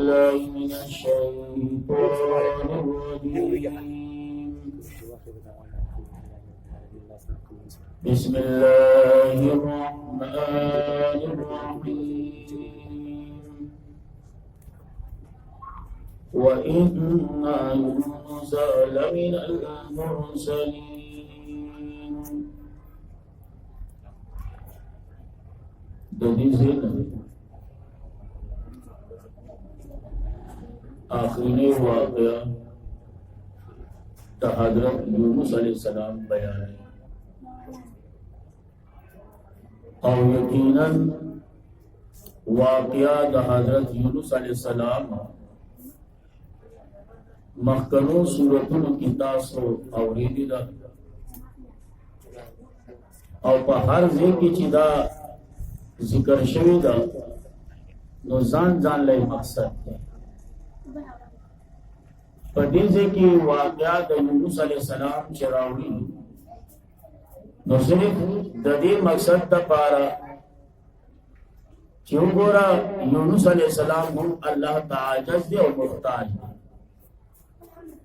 بالله من الشيطان الرجيم بسم الله الرحمن الرحيم وإن يونس لمن المرسلين دنيزين آخری واقعہ حضرت یونس علیہ السلام بیان ہے اور یقیناً واقعہ حضرت یونس علیہ السلام مخکنو سورتون کی تاسو اوریدی دا او پا ہر ذکر چی دا ذکر شوی دا نو زان لئی مقصد ہے پدیزے کی واقعات یونس علیہ السلام چراوی نو صرف ددی مقصد دا پارا چیو گورا یونس علیہ السلام ہم اللہ تعاجز دے اور محتاج دے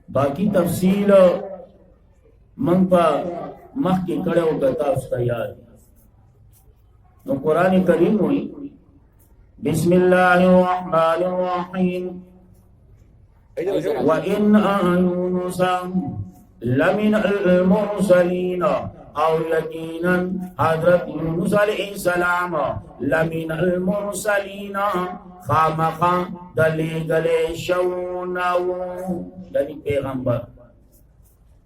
باقی تفصیل من پا مخ کی کڑے ہو گتا اس کا یاد نو قرآن کریم ہوئی بسم اللہ الرحمن الرحیم وَإِنَّ يُونُسَ لَمِنَ الْمُرْسَلِينَ اور یقیناً حضرت یونس علیہ السلام لَمِنَ الْمُرْسَلِينَ خامخا دلی گلے شوناو یعنی پیغمبر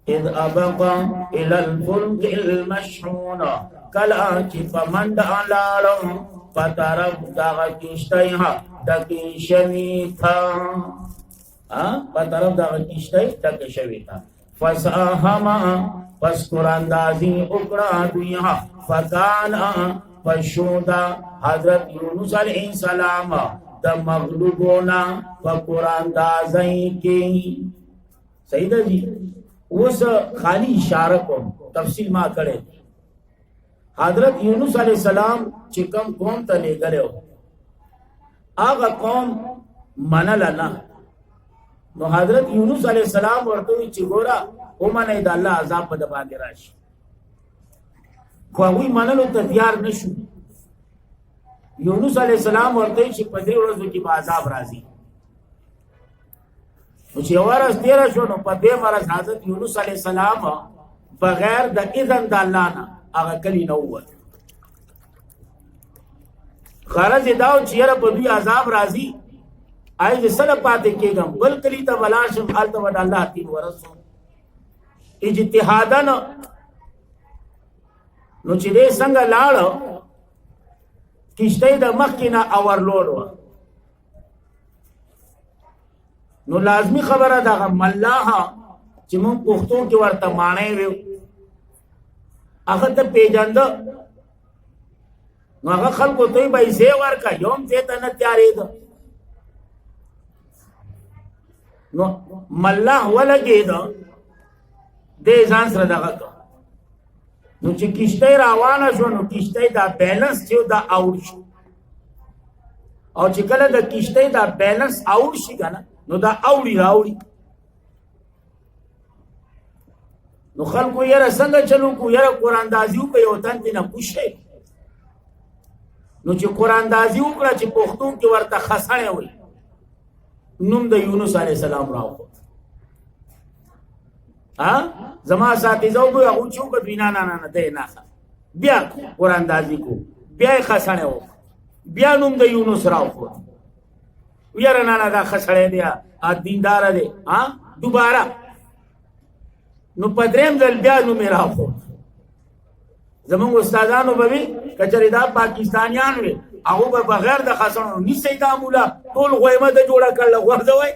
اذ ابقا الى الفلق المشحون کلا چی پمند علالو پترب داغ کشتیها دکی شمیتا پترب داغ کشتی دکی شمیتا فساہما پس قراندازی اکڑا دویها فکانا فشودا حضرت یونس علیہ السلام دا مغلوبونا فقراندازی کی سیدہ جی اس خالی اشارہ کو تفصیل ما کرے حضرت یونس علیہ السلام چکم قوم تا لے گرے ہو آغا قوم منلنا نو حضرت یونس علیہ السلام ورطوی چگورا او من اید اللہ عذاب پا دبا گراش خواہوی منلو تدیار نشو یونس علیہ السلام ورطوی چی پدری ورزو کی با عذاب رازی چی ورز تیرہ شو نو پا دے مرز حضرت یونس علیہ السلام بغیر دا اذن دا اللہ نا آغا کلی نووت خرز داو چیرہ پا دوی عذاب رازی آئی جسل پاتے کے گم بل کلی تا بلاشم حالتا ودا اللہ تین ورسو اجتحادن نو چی دے سنگ لارو کشتی دا مخینا اور لوڑو نو لازمی خبر دا ملاحا چی من پختون کی ورطا مانے ویو اخت پیجند نو اخت خلقو توی بائی زیور کا یوم تیتا نتیاری دا نو ملاح ولگی دا دے زان سر دا غطا نو چی کشتی راوانا شو نو کشتی دا بیلنس چیو دا آور شو او چی کل دا کشتی دا بیلنس آور شی گا نا نو دا اوڑی راوڑی نو خلقو یرا سنگا چلو کو یرا قرآن دازیو که یوتن دینا کشتی نو چی قرآن دازیو کرا چی پختون کی ورطا خسانے ہوئی نم دا یونس علیہ السلام راو خود زمان ساتی زو گو اگو چو که دوینا نا دے ناخا بیا قرآن دازی کو بیا خسانے ہو بیا نم دا یونس راو خود ویرا نانا دا خسڑے دیا دیندار دے دوبارہ نو پدریم دل بیا نو میرا خود زمان استادانو ببی کچری دا پاکستانیان وی اگو بغیر دا خسنو نیسی دا مولا طول غویمه دا جوڑا کرلا غوزه وی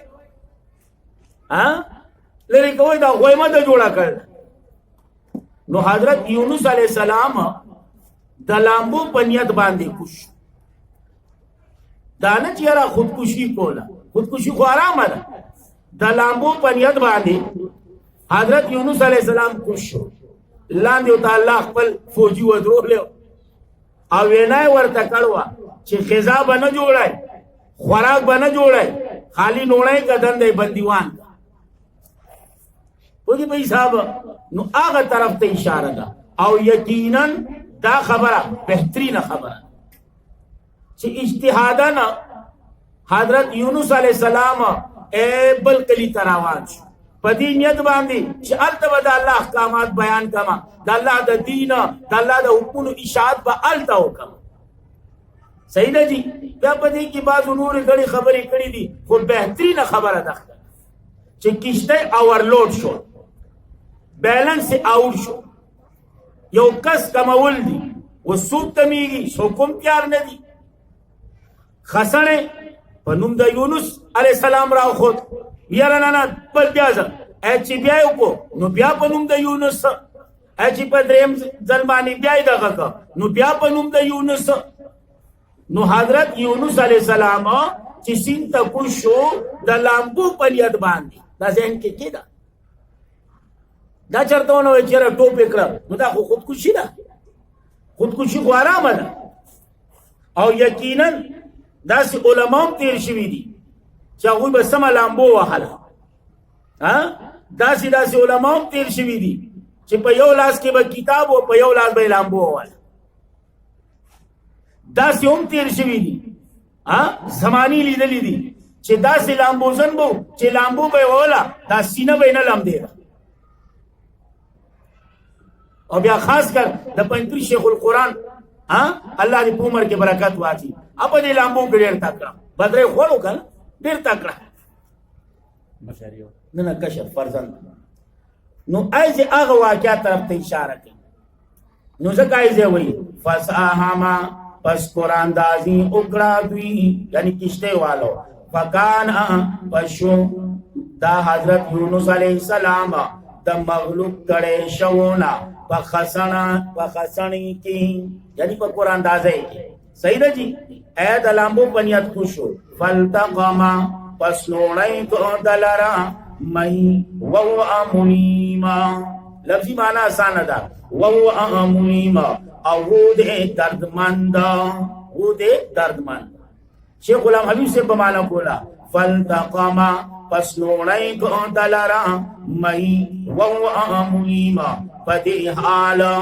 لیکن کوئی دا غویمه دا جوڑا کرلا نو حضرت یونس علیہ السلام دا لامبو پنیت باندے کش دانا چیارا خودکشی کولا خودکشی خو آرام دا دا لامبو پنیت باندے حضرت یونس علیہ السلام کش شو لاندیو تا اللہ خپل فوجی ودرو لیو او وینای ورطا کڑوا چی خزا با نا جوڑای خوراک با نا جوڑای خالی نوڑے کا دندے بندیوان کا پوچھے بھئی صاحب نو آغا طرف تے اشارہ دا او یقیناً دا خبرہ بہترین خبرہ چھ اجتہادانا حضرت یونس علیہ السلام اے بلکلی تراوان شو پدی نیت باندی چھ التبا دا اللہ احکامات بیان کما دا اللہ دا دین دا اللہ دا حکم و اشاعت با التا ہو کما صحیح نا جی کیا پدی کی بعض انہوں نے گڑی خبری کری دی خود بہترین خبر دختا چھ کشتے اوورلوڈ شو بیلنس سے آؤٹ شو یو کس کمول دی وہ سوک تمیگی سوکم پیار ندی خسنے پنم دا یونس علیہ السلام راو خود یارانانا پل بیازا ایچی بیائی کو نو بیا پنم دا یونس ایچی پا دریم ظلمانی بیائی دا غکا نو بیا پنم دا یونس نو حضرت یونس علیہ السلام چی سین تا کشو دا لامبو پلیت باندی دا ذہن کے کی دا دا چرتونو چیرہ ٹوپ اکڑا نو دا خودکشی دا خودکشی کو آرام دا او یقیناً دا سی علماء تیر شوی دی چاہوی بسما لامبو وحلا دا سی علماء تیر شوی دی چی پا یو لاس کے با کتاب و پا یو لاس با لامبو وحلا دا سی ام تیر شوی دی زمانی لی دلی دی چی دا سی لامبو زن بو چی لامبو با وحلا دا سینہ بینا لام دے گا اور بیا خاص کر دا پنتری شیخ القرآن اللہ دی پومر کے برکت واتی اپا دی لامبو کے دیر تکرا بدرے خورو کنا دیر تکرا ننا کشف فرزند نو ایزی آغا واقعات طرف تا اشارہ کی نو زکا ایزی ہوئی فساہما پس قرآن دازی اکڑا دوی یعنی کشتے والو فکانا پشو دا حضرت یونس علیہ السلام دا مغلوب کڑے شونا پخسنی کی یعنی پا قرآن دازے کی صحیح دا جی اے دلامبو پنیت خوشو فالتقما پس نوڑائی کو دلرا مئی وو امنیما لفظی معنی آسان دا وو امنیما او دے دردمند وہ دے دردمند شیخ غلام حبیب سے بمانا کولا فالتقما پس نوڑائی کو دلرا مئی وو امنیما پدی حالا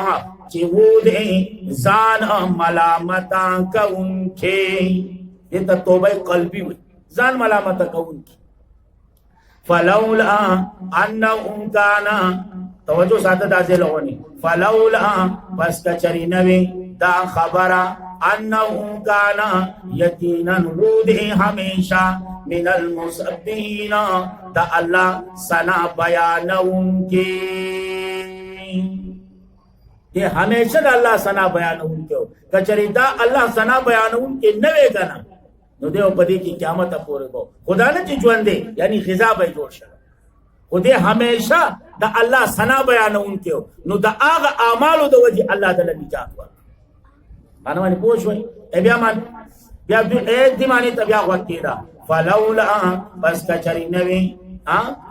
چی وہ دے زان ملامتا کا ان کے یہ تا توبہ قلبی ہوئی زان ملامتا کا ان کی فلولا انہم کانا توجہ ساتھ دازے لوگوں نے فلولا پس کچری نوی دا خبرہ انہم کانا یقینا وہ دے ہمیشہ من المصدین دا اللہ سنا بیان ان کے یہ ہمیشہ دا اللہ سنا بیان ان کے ہو کچری دا اللہ سنا بیان ان کے نوے گنا نو دے پدی کی قیامت پورے کو خدا نے چی جوان دے یعنی خضا بے جوڑ شد خودے ہمیشہ دا اللہ سنا بیان ان کے ہو نو دا آغا آمالو دا وجہ اللہ دا لنی جات ہوا مانا مانی پوچھ ہوئی اے بیا مان بیا ایک دی مانی تبیا وقتی دا فلولا بس کچری نوے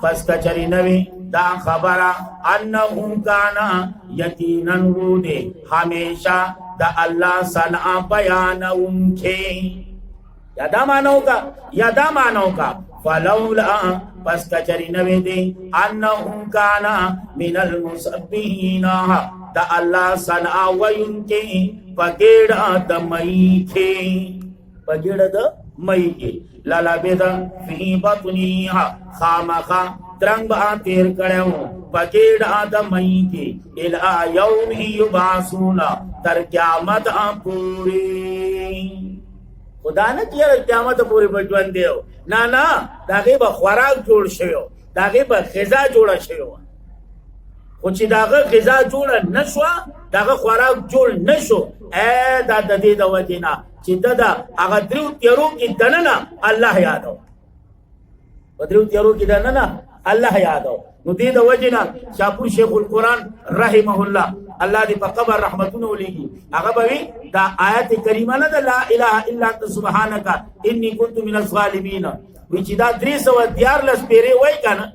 پس کچری نوی دا خبرہ انہم کانا یقیناً وہ دے ہمیشہ دا اللہ سنا بیان ان کے یادا مانو کا فلولا پس کچری نوی دے انہم کانا من المصبحین دا اللہ سنا وین کے پگیڑ دا مئی کے پگیڑ دا مئی کے لالا بیدا فی بطنیہا خامخا ترنگ با تیر کرے ہوں پگیڑ آدم مئی کے الہ یوم ہی یباسونا تر قیامت پوری خدا نا کیا قیامت پوری بجوان دے ہو نا داغی با خوراک جوڑ شویو داغی با خزا جوڑا شویو خوچی داغی خزا جوڑا نشوا داغی خوراک جوڑ نشو اے دا ددی دا وجینا چی دا اگا دریو تیرو کی دننا اللہ یادو دریو تیرو کی دننا اللہ یادو نو دید وجنا شاپور شیخ القرآن رحمہ اللہ اللہ دی پا قبر رحمتونو لیگی اگا بوی دا آیت کریمہ نا دا لا الہ الا انت سبحانکا انی کنت من الظالمین ویچی دا 300 لس پیرے وی کنا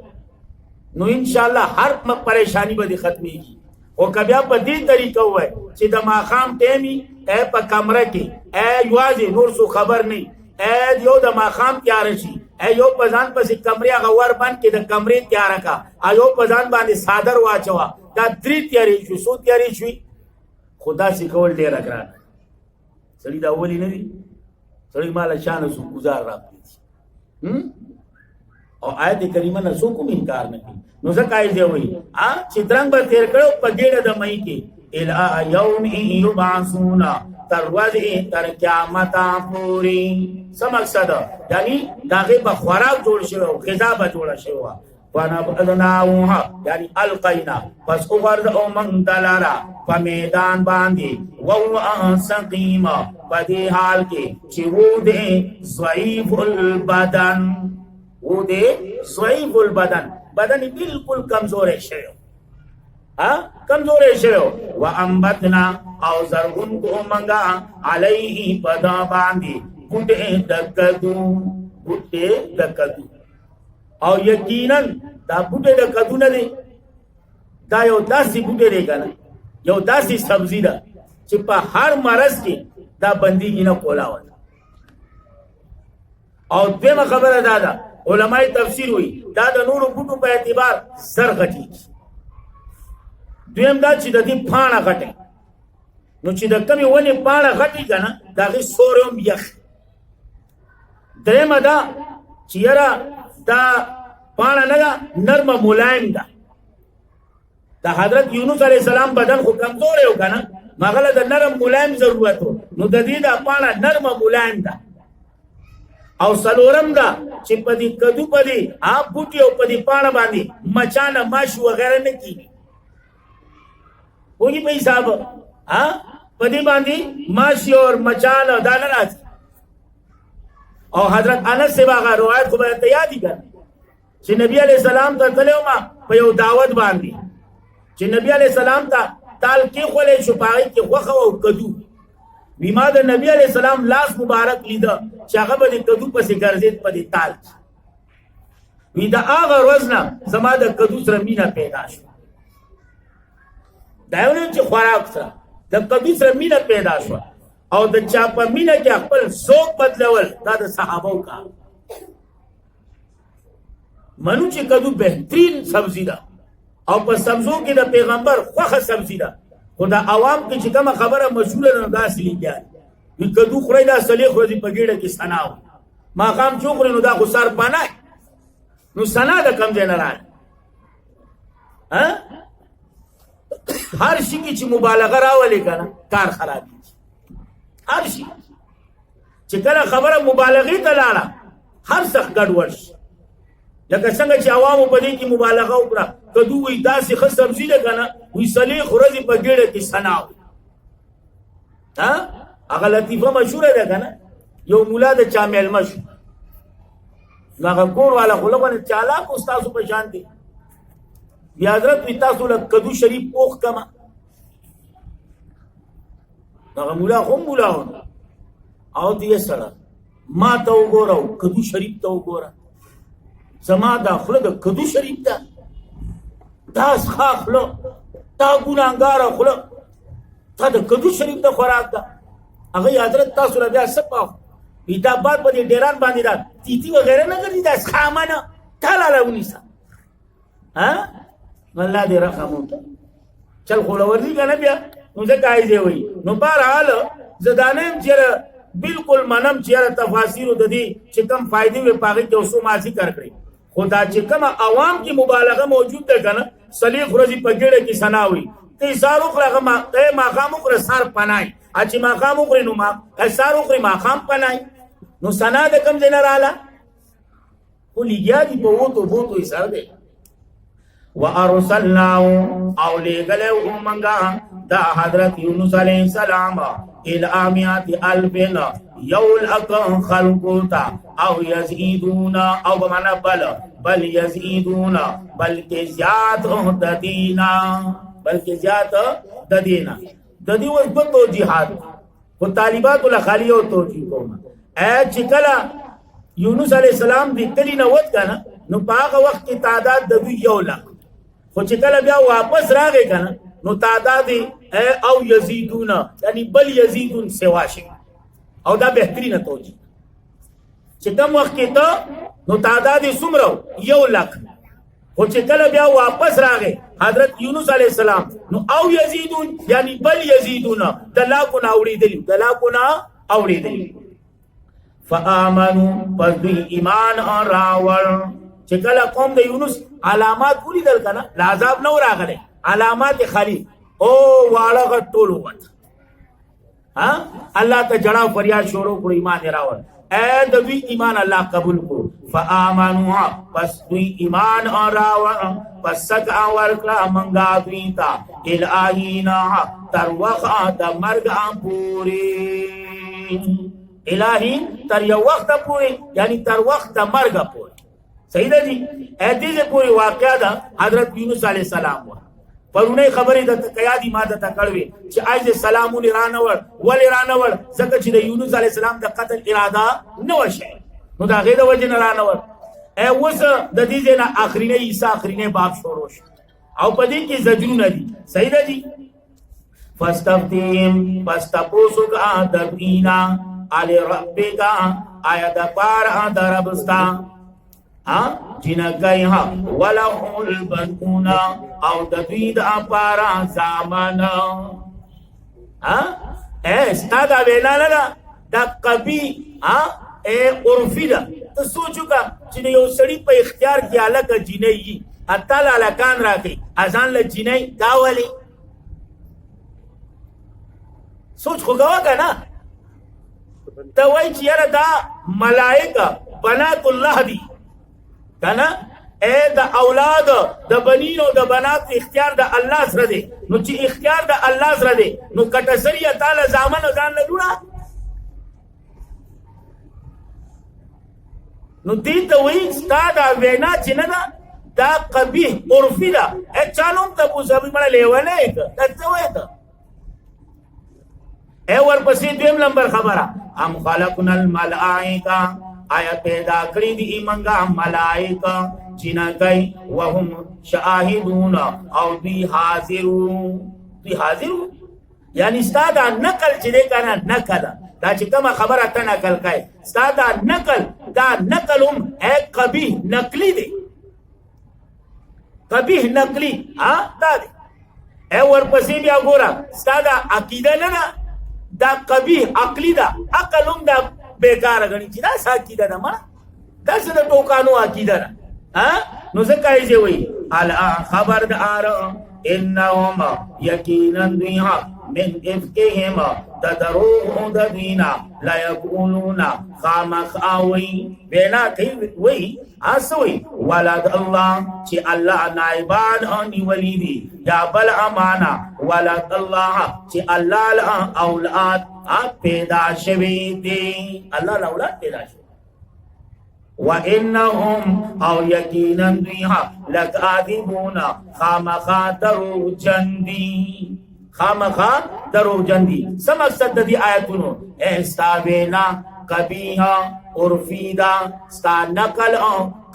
نو انشاءاللہ ہر پریشانی با دی ختمی کی او کبیا پا دی طریقہ ہوئے چی دا ماخام ٹیمی اے پا کمرہ کی اے یوازی نور سو خبر نہیں اے دیو دا ماخام تیارشی یو پزان پس کمرې هغه ور بند کې د کمرې تیاره کا یو پزان باندې صادر واچوا دا درې تیارې شو څو تیارې شوي خدا سي کول ډېره ګران سړي دا اولی نه دي سړي ماله شانه سو گزار راپلی او آیت کریمه نه څوک هم انکار نه کوي نو ځکه یې دی وایي چې درنګ به تېر کړو په ګېډه د مۍ کې الی یوم یبعثون تر ورځې تر قیامته پورې څه مقصد یعنی د هغې به خوراک جوړ شوی او غذا به جوړه شوې وه ونبذناها یعنی القینا پس وغورځوو موږ دلاره په میدان باندې وهو سقیم په دې حال کې چې و دی ضعیف البدن و دی ضعیف البدن بدن بالکل کمزوری شوی کمزوری شوی و انبتنا او زرغون کو منگا علیه پدا باندې بوټه د کدو او یقینا دا بوټه د کدو نه دی دا یو داسې بوټه دی کنه یو داسې سبزی ده چې په هر مرض کې دا بندیږي نه کولاوه او دویمه خبره دا ده علماء تفسیر وی دا د نورو بوټو په اعتبار زر غټي دویم دا چې د دې پاڼه غټي نو چې د کمی ونې پاڼه غټي کنه دا غي سورم یخ درېمه دا چې یاره دا پاڼه نه نرمه ملایم ده د حضرت یونس علیه السلام بدن خو کمزور یو کنه مغله د نرم ملایم ضرورت نو د دې دا پاڼه نرمه ملایم ده او سلورم دا چې په دې کدو په دې بوټي او په دې پاڼه باندې مچانه ماشو وغیرہ نه کیږي وګي په حساب په دې باندې ماشي او مچانه دا نه راځي او حضرت انس سے هغه روایت خو به ته یاد کړه چې نبی علیہ السلام ته تلو ما په یو دعوت باندې چې نبی علیہ السلام ته تال کې خولې شو پای کې خوخه او کدو بیما د نبی علیہ السلام لاس مبارک لیدا چې هغه به کدو پسې ګرځید په دې تال وی دا هغه ورځ زما د کدو سره مینا پیدا شو دا یو چې خوراک سره د کدو سره مینا پیدا شو او د چا په مینا کې خپل ذوق بدلول دا د صحابو کار منو چې کدو بهترین سبزی ده او په سبزو کې د پیغمبر خوخه سبزی ده خو دا عوام کې چې کومه خبره مشهوره نه داسې لیکي وي کدو خوري دا سلیخ ورځي په ګېډه کې سناو ماقام چوکړي نو دا خو سر پنای نو سنا د کم ځای نه راغی هر شي کې چې مبالغه راولي کنه کار خرابېږي هر شي چې کله خبره مبالغې ته لاړه هر څه ګډوډ شي لکه څنګه چې عوامو په دې کې مبالغه وکړه کدو وي داسې ښه سبزي ده که نه وي سلیخ ورځې په ګېډه کې سناو هغه لطیفه مشهوره ده که نه یو مولا د چا میلمه شو نو هغه کور والا خو لږ چالاک اوس تاسو په شان دی بیا حضرت وي تاسو له کدو شریف پوخ کمه هغه مولا خو مولا و او دې سره ما ته وګوره کدو شریف ته وګوره زما دا خوله د کدو شریف ده دا ښه خوله دا ګناهګاره خوله تا د کدو شریف د خوراک ده هغه حضرت تاسو له بیا څه پاو وي دا باد په دې ډیران باندې دا تیتي وغیره نه ګرځي دا ښامه نه تالاله ونیسه الله دې رحم وکړي چل خو له ورځي که نه بیا نو ځکه یې وایي نو بهرحال زه دا نه یم چېرې بالکل منم چې یاره تفاصیلو د دې چې کوم فایدې وې په هغې کې اوسو ما ذکر کړئ خو دا چې کومه عوام کې مبالغه موجود ده که نه سلیخ ورځې په ګېډه کې سنا وي ته یې سار وخوره هغه ماښام وخوره سار پنای چې ماښام وخورې نو سار وخورې ماښام پنای نو سنا د کوم ځای نه راله خو لګیا دي په ووتو بوتو یې سر دی وارسلناه او لېږلی وو منګه دا حضرت یونس علیه السلام الى مئات الف یو لک خلقو ته او یزیدون او بمعنی بل یزیدون بلکې زیات د دینا بلکې زیات د دینا د دې اوس دوه توجیحات خو طالباتو له خالي او توجیه کوم چې کله یونس علیه السلام د کلي نه ووت که نه نو په هغه وخت کې تعداد د دوی 1 لک خو چې کله بیا واپس راغی که نه نو تعداد او یزیدون یعنی بل یزیدون سوا شي او دا بهترینه توجیه چې کوم وخت کې ته نو تعداد سمرو 100,000 خو چې کله بیا واپس راغی حضرت یونس علیہ السلام نو او یزیدون یعنی بل یزیدون د لاکونه اوریدلی فآمنو پس دوی ایمان راوړ چې کله قوم د یونس علامات ولیدل کنه عذاب نو راغله علامات خالی او واړه ټول وت الله ته جړاو فریاد شروع کړ ایمان راوړ اے دوی ایمان الله قبول کو فآمنوا پس دوی ایمان راوړ پس سکا ورکړه منګا دوی تا الہینا تر وخت مرګ پوری الہی تر یو وخت پوری یعنی تر وخت مرګ پوری صحیح ده جی دې پوری واقعا ده حضرت یونس علیہ السلام پرونه خبرې د قیادی ماده ته کړوي چې ایز سلامون رانور ول رانور ځکه چې د یونس علی السلام د قتل اراده نه وشي نو دا غیر وجه نه رانور اوس د دې نه اخرینه عیسی اخرینه باب شروع شو او پدې کې زجرونه دي صحیح ده جی فاستفتیم فاستپوسو کا دبینا علی ربک آیا د پار دربستا جنگئی ولہو البنونا او دوید اپارا زامانا استا دا وینا لگا دا قبی عرفی دا تو سوچو کا چنه یو سڑی پا اختیار کیا لکا جنئی اتال علاکان راکی ازان لجنئی داولی سوچ خوگوا کا نا توائی چیارا دا ملائکہ بنات اللہ دی کنا اے دا اولاد دا بنین و دا بنات اختیار دا اللہ سره دے نو چی اختیار دا اللہ سره دے نو کٹسری تعالی زامن ازان لدونا نو دیتا وی ستا دا وینا چینا دا قبیح عرفی دا اے چانوم تا پوسا بھی منا لیوانے ایک دکتا ہوئے تا اے ورپسی دویم لمبر خبرہ ام خلقنا الملائکہ آیا پیدا کری دی منگا ملائکہ چینا گئی وهم شاہدون او دی حاضرون یعنی ستا دا نقل چی دے کانا نقل دا چی کما خبر تا نقل کئی ستا دا نقلم اے قبیح نقلی دے قبیح نقلی دا دے اے ورپسی بیا گورا ستا دا عقیدہ ننا دا قبیح عقلی دا عقلم دا بیکار غنی چې دا ساکیده ده ما دا څه د ټوکانو عقیده ده نو ځکه یې وایي خبردار انهم یقینا دوی من افکهم د دروغ د دینا لا یقولون خامخاوی بینا کوي وایي اسوي ولد الله چې الله نائبان اني وليدي یا بل امانه ولد الله چې الله اولاد پیدا شوی دی الله اولاد پیدا شوی وانهم او یقینا دوی لکاذبون خامخا درو جندي سمقصد دی آیتونو استاوینا قبیحا عرفیدہ ستا نقل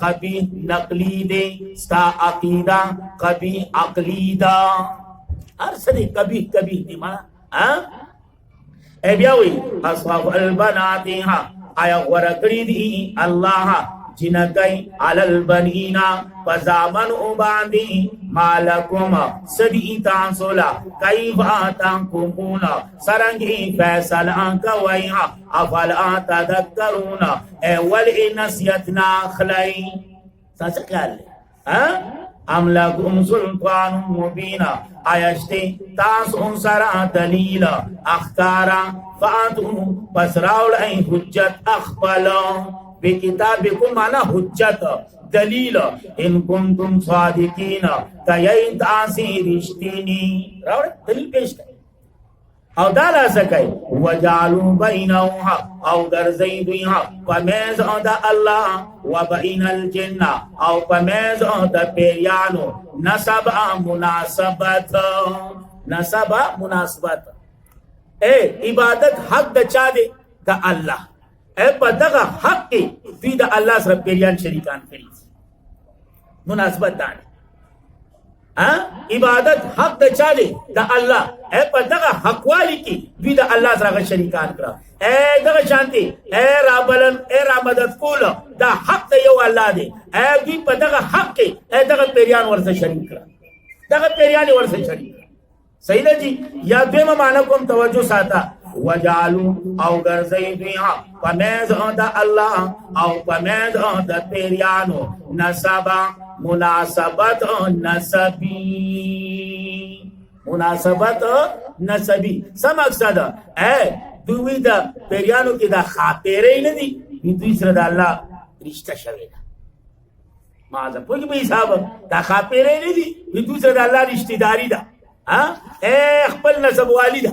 قبیح نقلی دے ستا عقیدہ قبیح عقلیدہ ہر سدی قبیح دی مانا اے بیاوی اصحاب البناتی آیا ورکڑی دی اللہ جنگئی علی البنینا فزامن باندی مالکم سدی تانسولا کیفا تنکمون سرنگی فیصل انکوئی افلا تذکرون اولی نسیتنا خلی سانسا خیال لے ام لکم سلطان مبینا آیشتے تاس انسرا دلیل اختارا فاتو پس راول این حجت اخبالا بے کتابکم مانا حجت دلیل ان کنتم صادقین کئی تاسی رشتینی راول دلیل پیش کر او دالا سکے وجالو بینوها او درزی دویها پمیز دا اللہ و بین الجن او پمیز دا پیریانو نسب مناسبت اے عبادت حق دا چا دے دا اللہ اے پا دغا حق کی دوی دا اللہ سر پیریان شریکان کری مناسبت دانے عبادت حق د چا دی؟ د الله. په دغه حق والی کې دوی د الله سره شریکان کړه. دغه شانتي رابلن را مدد کول دا حق د یو الله دی. دوی په دغه حق کې دغه پیریان ورسره شریک کړه، دغه پیریان ورسره شریک کړه. صحیح ده جی. یا دویمه معنی کوم توجه ساته، وجالو او ګرځي دوی پمیز د الله او پمیز د پیریانو نسبا مناسبت نسبی، مناسبت نسبی. څه مقصد؟ دوی د پیریانو کې د خاطرې نه دي، دوی سره د الله رشتہ شوی ده. معاذ پوهې په حساب د خاطرې نه دي، دوی سره د الله رشتہ داری ده. خپل نسب والی ده.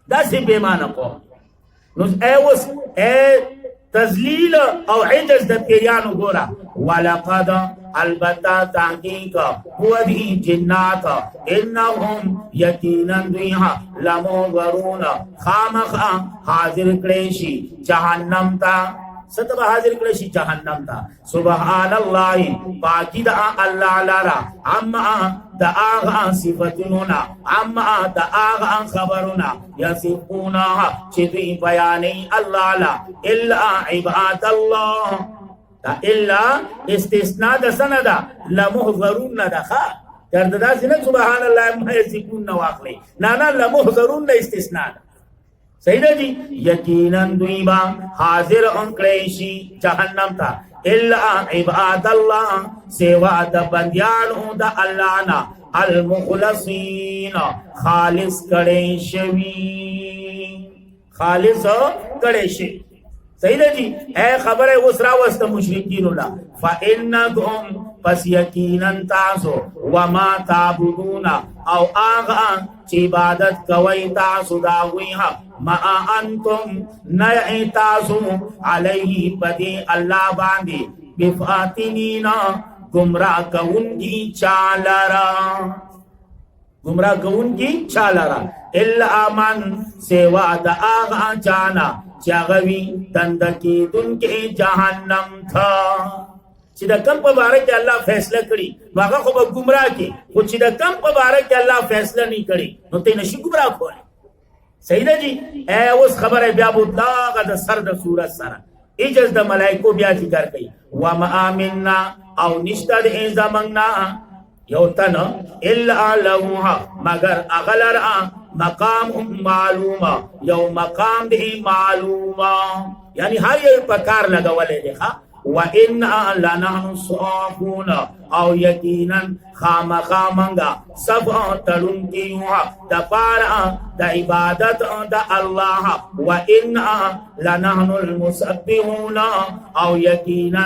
دا سی بیمانه قوم. نو اوس تذلیل او عجز د پیریانو ګورا. ولقد البتا تحقیق هو دی جنات انهم یقینا دویها لمغرون خامخا حاضر کړي شي جهنم تا. ستب حاضر کړي شي جهنم تا. سبحان الله پاکی دا الله لرا اما دا آغا صفتنونا اما دا آغا خبرنا یصفونا چی دوی بیانی اللہ لا الا عباد اللہ. دا الا استثناء دا سندا لمحضرون دا خواه کرده دا سنه سبحان اللہ اما یصفون نواخلی نانا لمحضرون دا استثناء دا. صحیح ده جی. یقینا دوی با حاضر انکلیشی جہنم تا الا عباد اللہ سوا دا بندیانو دا اللہ نا المخلصین خالص کڑے شوی، خالص کڑے شوی. صحیح ده جی. خبر ہے اسرا وسط مشرکین اللہ فإنکم پس یقینا تاسو وما تعبدون او آغا چی عبادت کوئی تاسو داوی ما انتم نئی تاسو علیہ پدی اللہ باندی بفاتنینا گمراہ کون کی چالارا، گمراہ کون کی چالارا. الا من سوا دا آغا چانا چاگوی دندکی دن کے جہنم تھا. چې د کم په باره کې الله فیصله کړي نو هغه خو به ګمراه کې، خو چې د کم په باره کې الله فیصله نه کړي نو ته نشي ګمراه کولی. صحیح ده جی. اوس خبره بیا بوداغه د سر د صورت سره اجز د ملائکو بیا ذکر کوي. وما منا او نشته د زمنګنا یو تن الا لوها مگر اغلر مقام معلومه، یو مقام دی معلومه، یعنی هر یو په کار لګولې دی. وَإِنَّا لَنَحْنُ الصَّافُونَ او یقینا خامخا منگا سب تڑن کیوں دا پارا دا عبادت دا اللہ. وَإِنَّا لَنَحْنُ الْمُسَبِّحُونَ او یقینا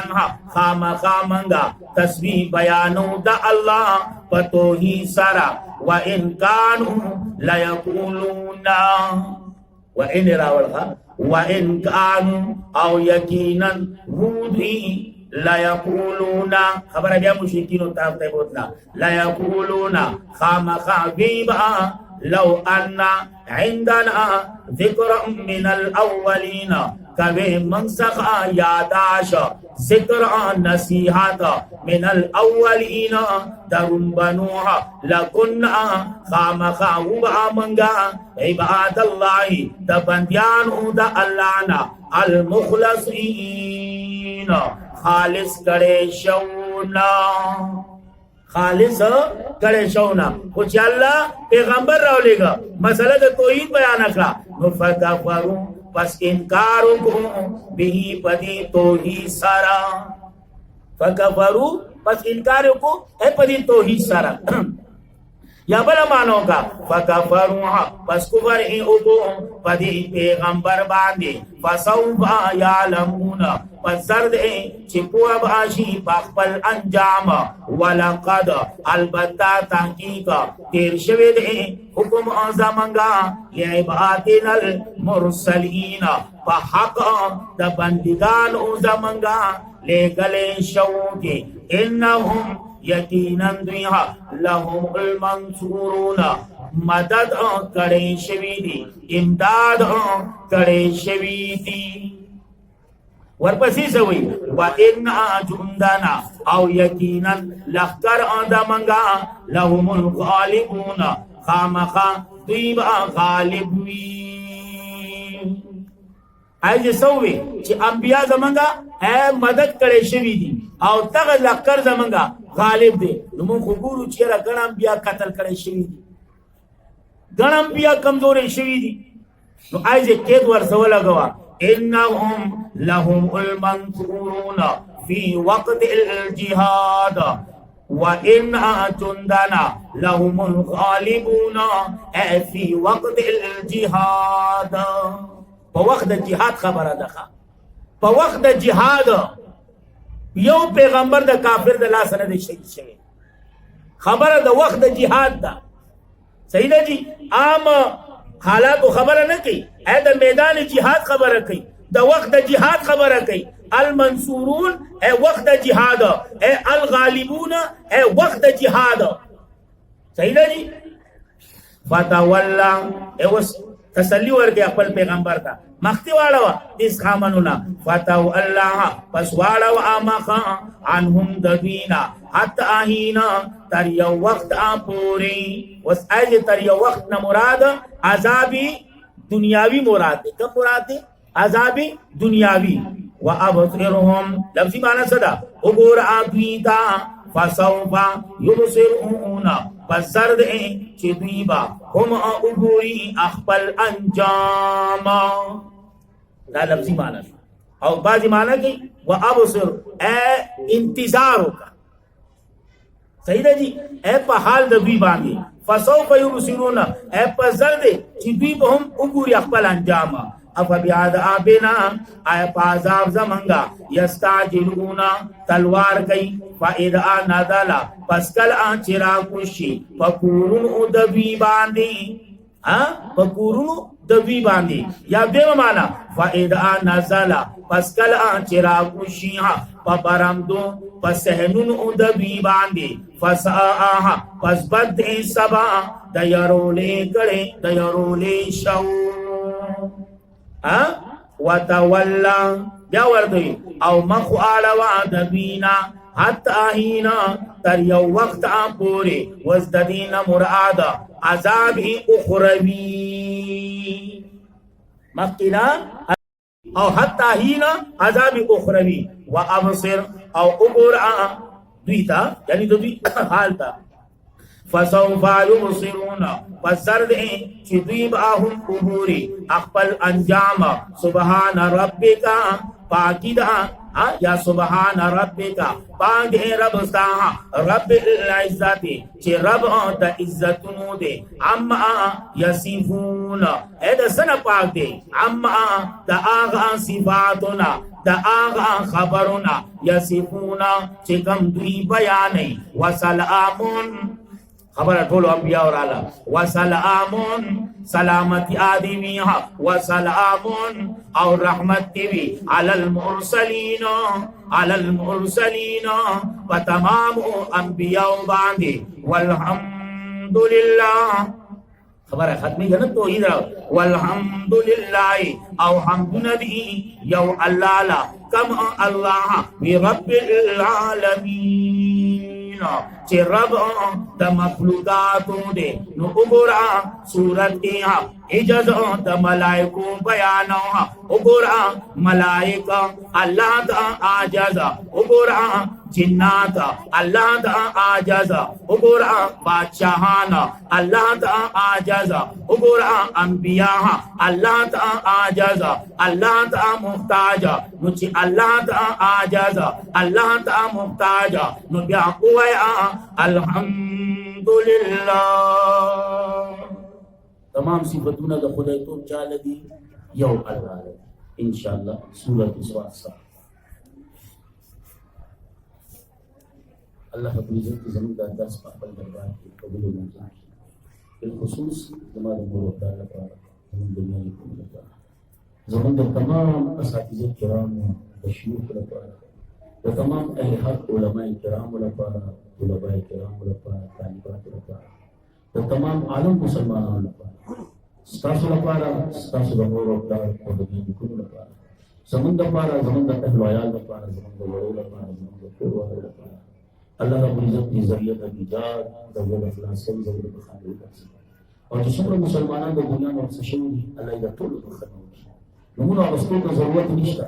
خامخا منگا تسبیح بیانو دا اللہ پتو ہی سارا. وَإِنْ كَانُوا لَيَقُولُونَ وَإِنِ راولخا وَإِنْ كَانُوا او یقینا ہودی لَيَقُولُونَ خبر بیا مشرکین و تافتے بودنا لَيَقُولُونَ خامخا بیبا لو انا عندنا ذکر من الاولین کبھی منسخا یاداش ذکر نصیحات من الاولین درن بنوها لکننا خامخا وبا منگا عباد اللہ دا بندیانو دا اللہنا المخلصین خالص کرے شونا، خالص کرے شونا. کچھ اللہ پیغمبر راو لے گا مسئلہ دا توحید بیان اکلا نفکفرو پس انکارو کو بھی پدی توحید سارا. فکفرو پس انکارو کو ہے پدی توحید سارا. یا بلا مانو کا فکفروها پس کفر ای اکو پدی پیغمبر باندی فسوفا یعلمون پس زرد ای چپو باشی پاکپل انجام. ولقد البتا تحقیق تیر شوید ای حکم آزمانگا لعبادنا المرسلین پا حق دا بندگان آزمانگا لے گلے شوکی انہم یقینا دویہا لهم المنصورون مدد کرے شوی دی، امداد کرے شوی دی. ورپسې سوي وان جندنا او یقینا لخر ادمنگا لهم الغالبون خامخا دوی با غالب وي ایجه سووی چې انبیاء زمنگا مدد کړي شوی دي او تغه لخر زمنگا غالب دي نو موږ وګورو چې را ګڼ انبیاء قتل کړي شوی دي ګڼ انبیاء کمزوري شوی دي نو ایجه کې ورسول غوا انهم لهم المنصورون في وقت الجهاد وان جندنا لهم الغالبون في وقت الجهاد په وخت د جهاد خبره ده په وخت د جهاد یو پیغمبر د کافر د لاس نه شهید شوی خبره د وخت د جهاد ده صحیح ده جی عام حالات خبره نه کوي د میدان جهاد خبره کوي د وخت د جهاد خبره کوي المنصورون وقت د جهاد الغالبون وقت د جهاد صحیح ده جی فتولى اوس تسلی ورکړي خپل پیغمبر ته مختی واړه اس خامنونا فتو الله پس واړه امخا عنهم دبینا حتا هینا تر یو وخت پوری وس اج تر یو وخت نه مراد عذابی دنیاوی مراد ده کوم مراد ده عذابی دنیاوی وابصرهم لفظی معنی صدا وګور ادویتا فسوف يبصرون بسرد چې دوی با هم وګوري خپل انجام دا لفظی معنی او بعضی معنی کوي وابصر انتظار وکړه صحیح ده جی په حال د دوی باندې فسوف يبصرون په زرد چې دوی به هم وګوري خپل انجام افبیاد آبنا آیا پازاب زمنگا یستاجلون تلوار کئی فائدہ نادالا پسکل آن چراکوشی پکورون دبی باندی پکورون دبی باندی یا دیم مانا فائدہ نازالا پسکل آن چراکوشی پبرمدو پسہنون دبی باندی فسآہا پس بد سبا دیرولے کڑے دیرولے شو وتولى بیا ورته او مخ اړه دبینا حتا هینا تر یو وخت پورې وزددین مراد عذاب اخروی مقینا او حتا هینا عذاب اخروی وابصر او ابرا دویتا یعنی دوی حال تا فسوف يبصرون فسرد چې دوی به هم وګوري خپل انجام سبحان ربک پاکیدا یا سبحان ربک پاک رب ستا رب العزت چې رب د عزتونو دی اما یصفون اې د سن پاک دی اما د اغا صفاتنا د اغا خبرنا یصفون چې کوم دوی بیانې وسلامون خبر ټول انبیاء اور اعلی وسلامون سلامتی آدمی وسلامون اور رحمت بھی علی المرسلین و تمام انبیاء باندے والحمدللہ خبر ہے ختمی جنت تو ہی رہا والحمدللہ او حمد ندی یو اللہ کم اللہ بی رب العالمین چې رب د مخلوقاتو دې نو وګورا سورت کې اجازه د ملائکو بیانو وګورا ملائکه الله د اجازه وګورا جنات الله د اجازه وګورا بادشاہان الله د اجازه وګورا انبیاء الله د اجازه الله د محتاج نو چې الله د اجازه الله د محتاج نو بیا وایا الحمدللہ تمام صفتونه د خدای توب چاله دي یو الله ان شاء الله سورۃ الصاد الله رب العزت زموږ د درس په خپل دربار کې قبول وکړي بالخصوص زموږ د مور تعالی لپاره زموږ د دنیا لپاره زموږ د تمام اساتذه کرامو د شيوخ لپاره د تمام اهل حق علماء کرام لپاره طلباء کرام لپاره طالبات لپاره د تمام عالم مسلمانانو لپاره ستاسو لپاره ستاسو د مور او پلار او د دین کولو لپاره زمون د پاره زمون د اهل عیال د پاره زمون د ورو د پاره زمون د کور والو د پاره الله رب العزت دې ذریعہ د نجات د ول خلاصي ذریعہ د خالي او چې څومره مسلمانان د دنیا نور څه شي الله دې ټول بخنو نو موږ اوسو ته ضرورت نشته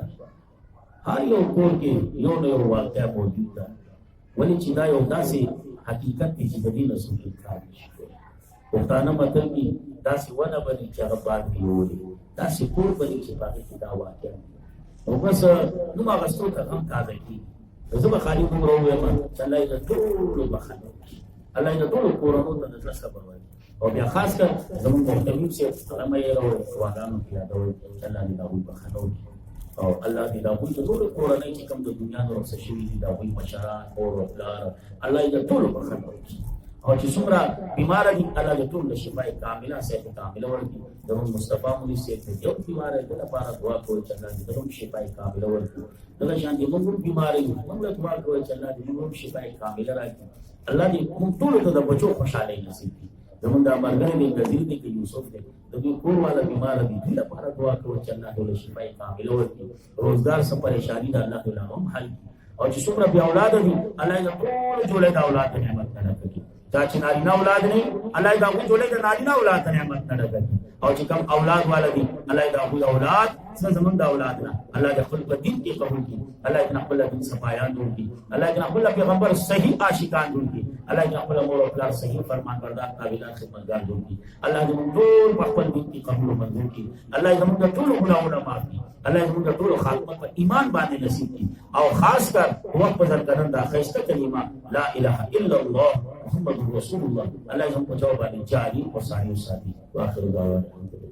هر یو کور کې یو نه یو واقعیا موجود ده ولې چې دا یو داسې حقیقت دی چې د دې رسول انکار نشي پښتانه متل کې داسې ونه باندې چې هغه باد کیږي داسې کور باندې چې باندې کې دا واقعیا او بس نو ما غوښتل ته هم تازه کی زه به خالي کوم راویم چې الله دې ټول بخنو الله دې ټول کورونو ته د صبر وایي او بیا خاص کر زمون محترم سے علماء او واغانو کې یادول چې الله دې داوود بخنو او الله دې داوود ټول کورونه چې کوم د دنیا نور څه شي دي داوود مشران او پلار الله دې ټول بخنو او چې څومره بیمار دي الله دې ټول شفای کامله صحت کامله ورکړي زمون مصطفی مولوی سے یو بیمار دی لپاره دعا کوي چې الله دې ټول شفای کامله ورکړي دا شان دې موږ بیمار یو موږ دعا کوي چې الله دې موږ شفای کامله راکړي الله دې موږ ټول ته د بچو خوشاله نصیب کړي زمون دا مرګ دې غزیر دې کې یوسف دې د دې کور والا بیمار دي دې لپاره دعا کوي چې الله دې شفای کامله ورکړي روزګار سره پریشانی ده الله تعالی هم حل او چې څومره بیا اولاد دي الله دې ټول جوړه د اولاد نعمت نکړي دا چې نارینه اولاد نه الله دا غو جوړه د نارینه اولاد نعمت نکړي او چې کوم اولاد والا دي الله دا غو اولاد څنګه زمون د اولاد نه الله دې خپل دین کې قبول کړي الله دې خپل دین صفایان جوړي الله دې خپل پیغمبر صحیح عاشقان جوړي الله دې خپل مور او پلار صحیح فرمانبردار قابلان خدمتګار جوړي الله دې موږ ټول خپل دین کې قبول او منظور کړي الله دې موږ ټول ګناهونه معاف کړي الله دې موږ ټول خاتمه په ایمان باندې نصیب کړي او خاص کر وخت په ځکرن دا خسته کلمه لا اله الا الله محمد رسول الله الله دې موږ په جواب باندې جاری او صحیح ساتي واخر دعوانا